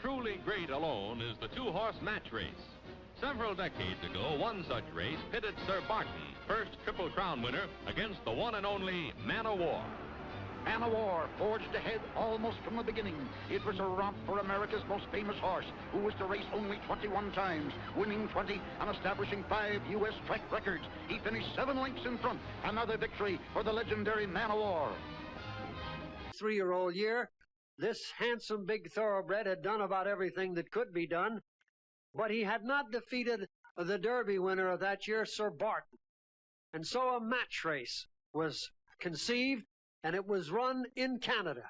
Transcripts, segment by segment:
truly great alone is the two-horse match race. Several decades ago, one such race pitted Sir Barton, first Triple Crown winner, against the one and only Man o' War. Man o' War forged ahead almost from the beginning. It was a romp for America's most famous horse, who was to race only 21 times, winning 20 and establishing 5 U.S. track records. He finished 7 lengths in front. Another victory for the legendary Man o' War. 3-year-old year, this handsome big thoroughbred had done about everything that could be done, but he had not defeated the Derby winner of that year, Sir Barton. And so a match race was conceived, and it was run in Canada.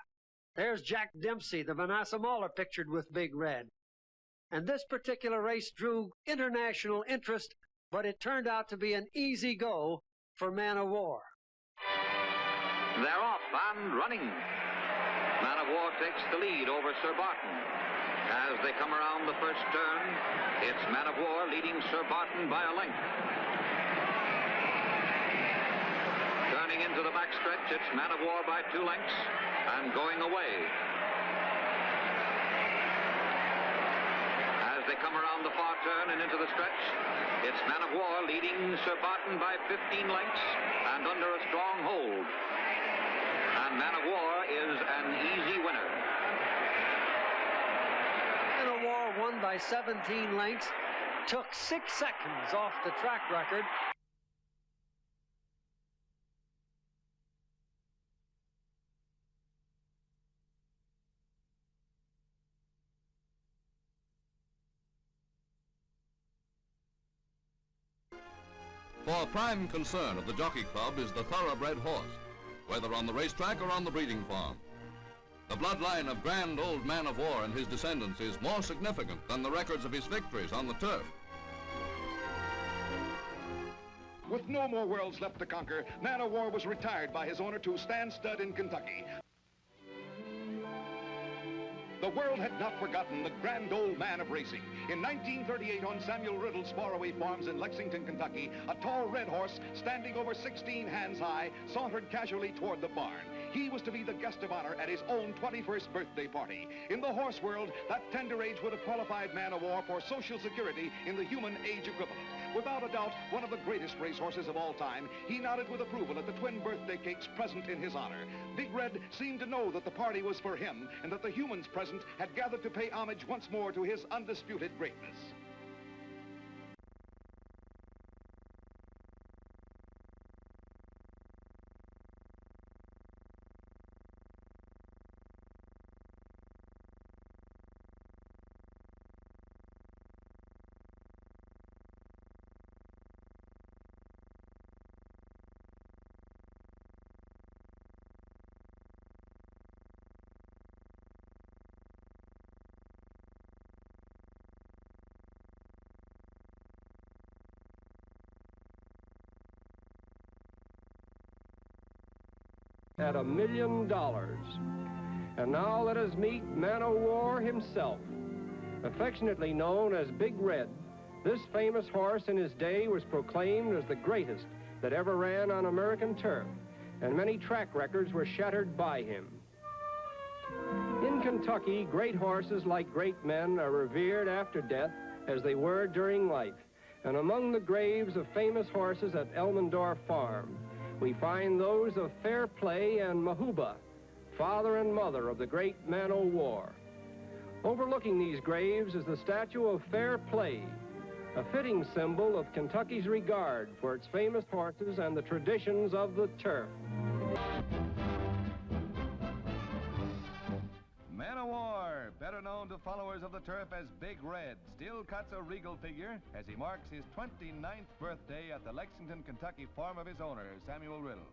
There's Jack Dempsey, the Vanessa Mauler, pictured with Big Red. And this particular race drew international interest, but it turned out to be an easy go for Man o' War. They're off and running. Man o' War takes the lead over Sir Barton. As they come around the first turn, it's Man o' War leading Sir Barton by a length. Turning into the backstretch, it's Man o' War by 2 lengths and going away. As they come around the far turn and into the stretch, it's Man o' War leading Sir Barton by 15 lengths and under a strong hold. And Man o' War is an easy winner. Man o' War won by 17 lengths, took 6 seconds off the track record. For prime concern of the Jockey Club is the thoroughbred horse, whether on the racetrack or on the breeding farm. The bloodline of grand old Man of War and his descendants is more significant than the records of his victories on the turf. With no more worlds left to conquer, Man o' War was retired by his owner to stand stud in Kentucky. The world had not forgotten the grand old man of racing. In 1938, on Samuel Riddle's Faraway Farms in Lexington, Kentucky, a tall red horse, standing over 16 hands high, sauntered casually toward the barn. He was to be the guest of honor at his own 21st birthday party. In the horse world, that tender age would have qualified Man o' War for Social Security in the human age equivalent. Without a doubt, one of the greatest racehorses of all time, he nodded with approval at the twin birthday cakes present in his honor. Big Red seemed to know that the party was for him and that the humans present had gathered to pay homage once more to his undisputed greatness. At $1 million. And now let us meet Man o' War himself. Affectionately known as Big Red, this famous horse in his day was proclaimed as the greatest that ever ran on American turf, and many track records were shattered by him. In Kentucky, great horses like great men are revered after death as they were during life, and among the graves of famous horses at Elmendorf Farm, we find those of Fair Play and Mahuba, father and mother of the great Man o' War. Overlooking these graves is the statue of Fair Play, a fitting symbol of Kentucky's regard for its famous horses and the traditions of the turf. Man o' War, better known to followers of the turf as Big Red, still cuts a regal figure as he marks his 29th birthday at the Lexington, Kentucky farm of his owner, Samuel Riddle.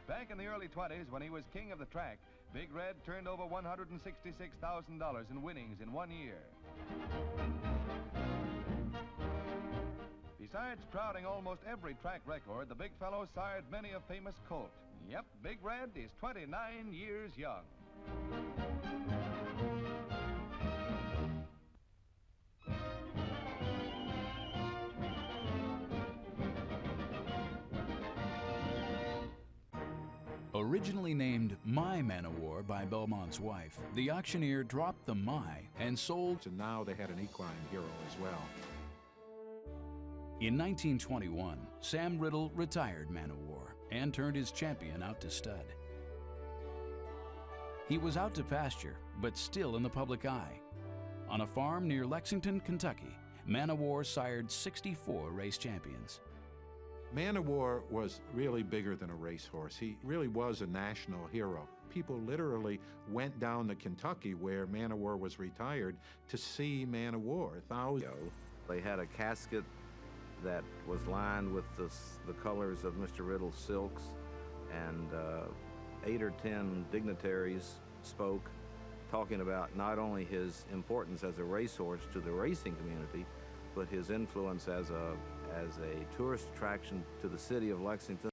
Back in the early 20s, when he was king of the track, Big Red turned over $166,000 in winnings in 1 year. Besides crowding almost every track record, the big fellow sired many a famous colt. Yep, Big Red is 29 years young. Originally named My Man of War by Belmont's wife, the auctioneer dropped the My and sold, and now they had an equine hero as well. In 1921, Sam Riddle retired Man of War and turned his champion out to stud. He was out to pasture, but still in the public eye. On a farm near Lexington, Kentucky, Man of War sired 64 race champions. Man of War was really bigger than a racehorse. He really was a national hero. People literally went down to Kentucky, where Man of War was retired, to see Man of War. They had a casket that was lined with the colors of Mr. Riddle's silks, and 8 or 10 dignitaries spoke, talking about not only his importance as a racehorse to the racing community, but his influence as a tourist attraction to the city of Lexington.